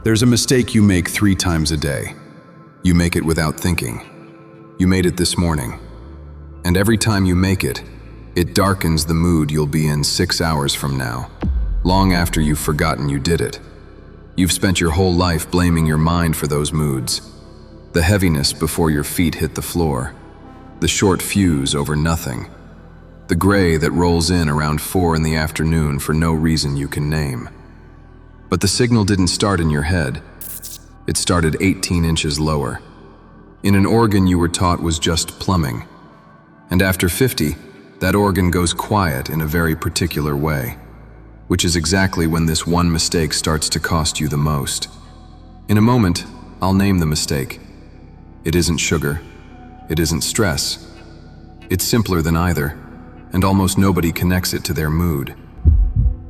There's a mistake you make 3 times a day. You make it without thinking. You made it this morning. And every time you make it, it darkens the mood you'll be in 6 hours from now, long after you've forgotten you did it. You've spent your whole life blaming your mind for those moods. The heaviness before your feet hit the floor. The short fuse over nothing. The gray that rolls in around 4 in the afternoon for no reason you can name. But the signal didn't start in your head. It started 18 inches lower, in an organ you were taught was just plumbing. And after 50, that organ goes quiet in a very particular way, which is exactly when this one mistake starts to cost you the most. In a moment, I'll name the mistake. It isn't sugar. It isn't stress. It's simpler than either, and almost nobody connects it to their mood.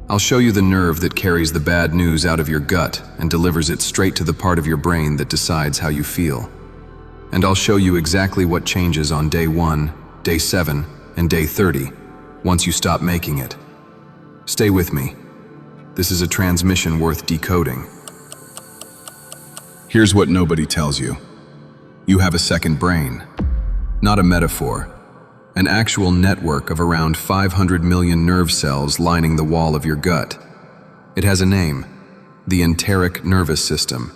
I'll show you the nerve that carries the bad news out of your gut and delivers it straight to the part of your brain that decides how you feel. And I'll show you exactly what changes on day 1, day 7, and day 30 once you stop making it. Stay with me. This is a transmission worth decoding. Here's what nobody tells you. You have a second brain. Not a metaphor. An actual network of around 500 million nerve cells lining the wall of your gut. It has a name, the enteric nervous system.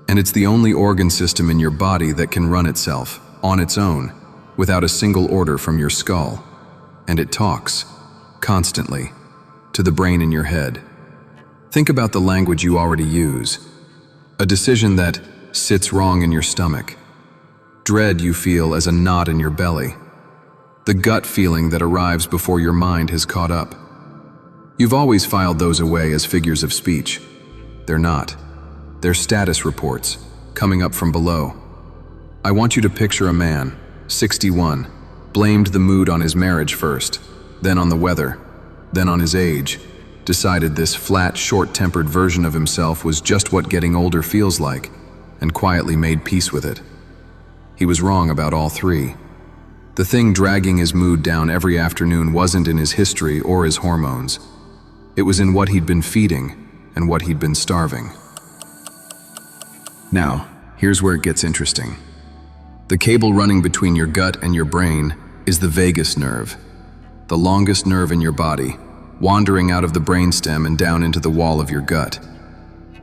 And it's the only organ system in your body that can run itself, on its own, without a single order from your skull. And it talks, constantly, to the brain in your head. Think about the language you already use. A decision that sits wrong in your stomach. Dread you feel as a knot in your belly. The gut feeling that arrives before your mind has caught up. You've always filed those away as figures of speech. They're not. They're status reports, coming up from below. I want you to picture a man, 61, blamed the mood on his marriage first, then on the weather, then on his age, decided this flat, short-tempered version of himself was just what getting older feels like, and quietly made peace with it. He was wrong about all 3. The thing dragging his mood down every afternoon wasn't in his history or his hormones. It was in what he'd been feeding and what he'd been starving. Now, here's where it gets interesting. The cable running between your gut and your brain is the vagus nerve, the longest nerve in your body, wandering out of the brainstem and down into the wall of your gut.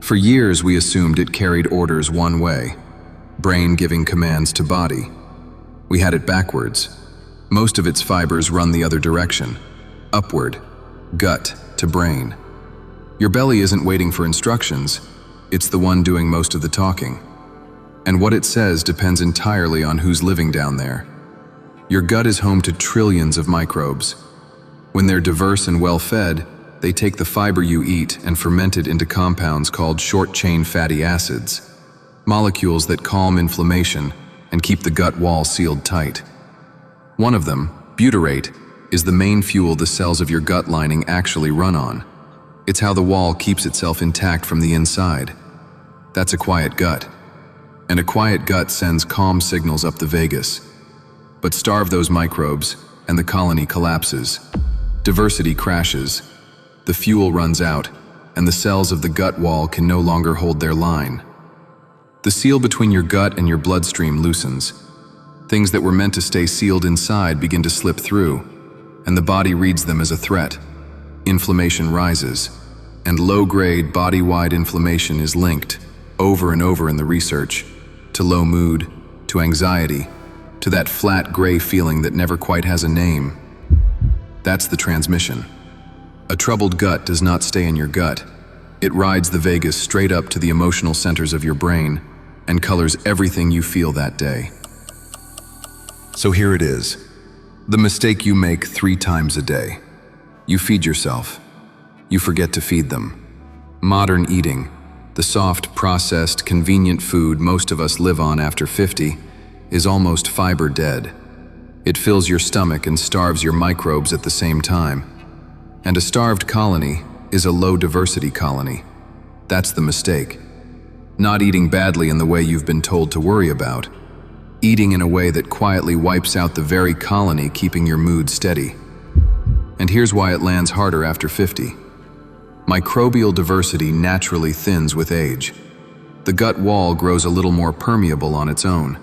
For years, we assumed it carried orders one way, brain giving commands to body. We had it backwards. Most of its fibers run the other direction, upward, gut to brain. Your belly isn't waiting for instructions, it's the one doing most of the talking. And what it says depends entirely on who's living down there. Your gut is home to trillions of microbes. When they're diverse and well-fed, they take the fiber you eat and ferment it into compounds called short-chain fatty acids, molecules that calm inflammation and keep the gut wall sealed tight. One of them, butyrate, is the main fuel the cells of your gut lining actually run on. It's how the wall keeps itself intact from the inside. That's a quiet gut. And a quiet gut sends calm signals up the vagus. But starve those microbes, and the colony collapses. Diversity crashes. The fuel runs out, and the cells of the gut wall can no longer hold their line. The seal between your gut and your bloodstream loosens. Things that were meant to stay sealed inside begin to slip through, and the body reads them as a threat. Inflammation rises, and low-grade body-wide inflammation is linked, over and over in the research, to low mood, to anxiety, to that flat gray feeling that never quite has a name. That's the transmission. A troubled gut does not stay in your gut. It rides the vagus straight up to the emotional centers of your brain and colors everything you feel that day. So here it is, the mistake you make 3 times a day. You feed yourself. You forget to feed them. Modern eating, the soft, processed, convenient food most of us live on after 50, is almost fiber dead. It fills your stomach and starves your microbes at the same time. And a starved colony is a low-diversity colony. That's the mistake. Not eating badly in the way you've been told to worry about. Eating in a way that quietly wipes out the very colony keeping your mood steady. And here's why it lands harder after 50. Microbial diversity naturally thins with age. The gut wall grows a little more permeable on its own.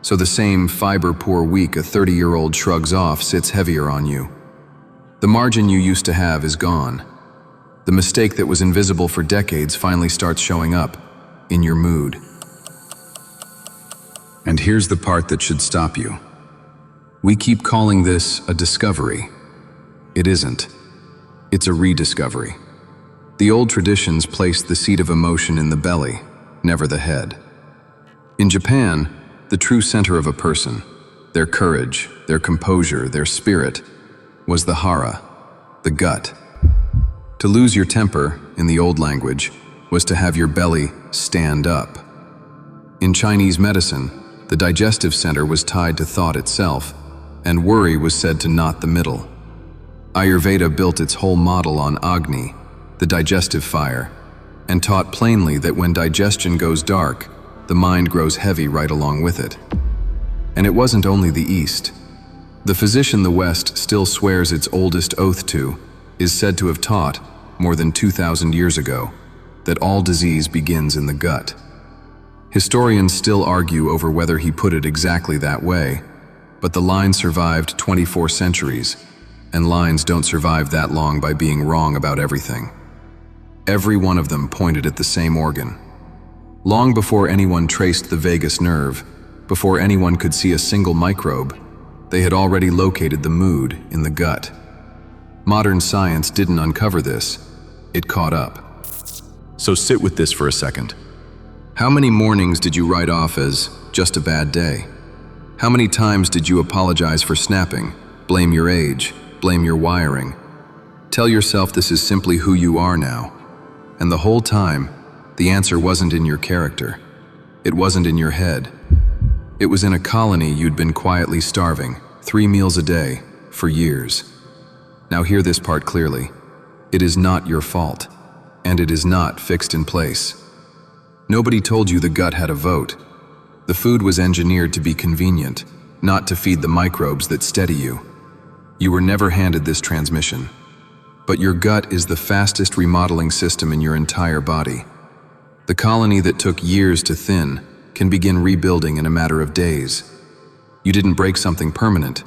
So the same fiber-poor week a 30-year-old shrugs off sits heavier on you. The margin you used to have is gone. The mistake that was invisible for decades finally starts showing up in your mood. And here's the part that should stop you. We keep calling this a discovery. It isn't. It's a rediscovery. The old traditions placed the seat of emotion in the belly, never the head. In Japan, the true center of a person, their courage, their composure, their spirit, was the hara, the gut. To lose your temper, in the old language, was to have your belly stand up. In Chinese medicine, the digestive center was tied to thought itself, and worry was said to knot the middle. Ayurveda built its whole model on Agni, the digestive fire, and taught plainly that when digestion goes dark, the mind grows heavy right along with it. And it wasn't only the East. The physician the West still swears its oldest oath to is said to have taught, more than 2,000 years ago, that all disease begins in the gut. Historians still argue over whether he put it exactly that way, but the line survived 24 centuries, and lines don't survive that long by being wrong about everything. Every one of them pointed at the same organ. Long before anyone traced the vagus nerve, before anyone could see a single microbe, they had already located the mood in the gut. Modern science didn't uncover this, it caught up. So sit with this for a second. How many mornings did you write off as just a bad day? How many times did you apologize for snapping, blame your age, blame your wiring? Tell yourself this is simply who you are now. And the whole time, the answer wasn't in your character. It wasn't in your head. It was in a colony you'd been quietly starving, 3 meals a day, for years. Now hear this part clearly. It is not your fault, and it is not fixed in place. Nobody told you the gut had a vote. The food was engineered to be convenient, not to feed the microbes that steady you. You were never handed this transmission. But your gut is the fastest remodeling system in your entire body. The colony that took years to thin can begin rebuilding in a matter of days. You didn't break something permanent.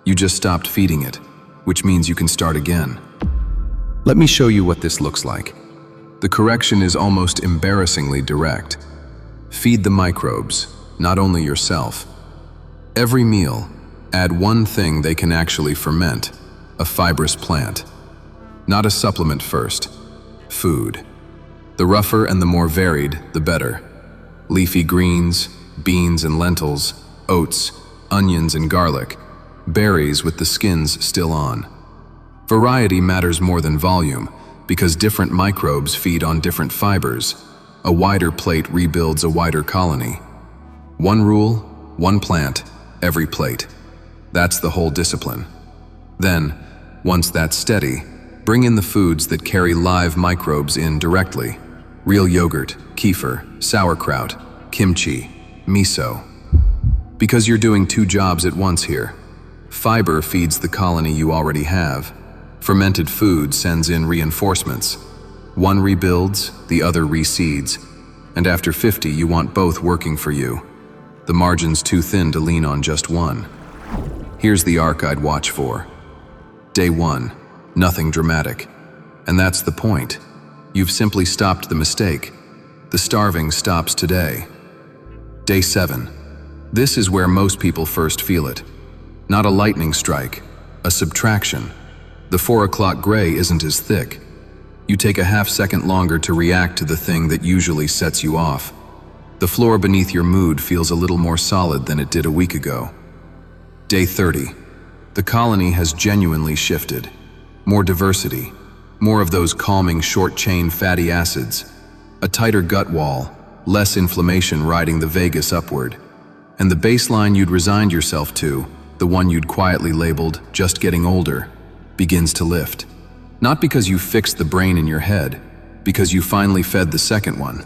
You just stopped feeding it, which means you can start again. Let me show you what this looks like. The correction is almost embarrassingly direct. Feed the microbes, not only yourself. Every meal, add one thing they can actually ferment, a fibrous plant. Not a supplement first, food. The rougher and the more varied, the better. Leafy greens, beans and lentils, oats, onions and garlic, berries with the skins still on. Variety matters more than volume, because different microbes feed on different fibers. A wider plate rebuilds a wider colony. One rule, one plant, every plate. That's the whole discipline. Then, once that's steady, bring in the foods that carry live microbes in directly. Real yogurt, kefir, sauerkraut, kimchi, miso. Because you're doing 2 jobs at once here. Fiber feeds the colony you already have. Fermented food sends in reinforcements. One rebuilds, the other reseeds. And after 50, you want both working for you. The margin's too thin to lean on just one. Here's the arc I'd watch for. Day 1, nothing dramatic. And that's the point. You've simply stopped the mistake. The starving stops today. Day 7. This is where most people first feel it. Not a lightning strike, a subtraction. The 4 o'clock gray isn't as thick. You take a half-second longer to react to the thing that usually sets you off. The floor beneath your mood feels a little more solid than it did a week ago. Day 30. The colony has genuinely shifted. More diversity, more of those calming short-chain fatty acids, a tighter gut wall, less inflammation riding the vagus upward. And the baseline you'd resigned yourself to, the one you'd quietly labeled just getting older, begins to lift. Not because you fixed the brain in your head, because you finally fed the second one.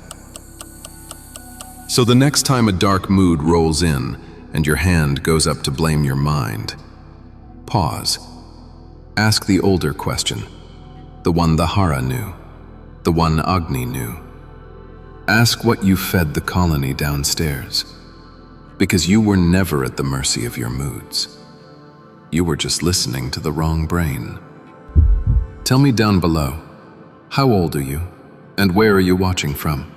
So the next time a dark mood rolls in and your hand goes up to blame your mind, pause. Ask the older question, the one the Hara knew, the one Agni knew. Ask what you fed the colony downstairs, because you were never at the mercy of your moods. You were just listening to the wrong brain. Tell me down below, how old are you, and where are you watching from?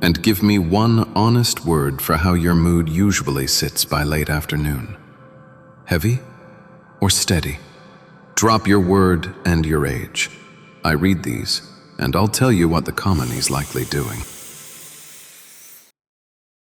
And give me one honest word for how your mood usually sits by late afternoon. Heavy or steady? Drop your word and your age. I read these, and I'll tell you what the colony's likely doing.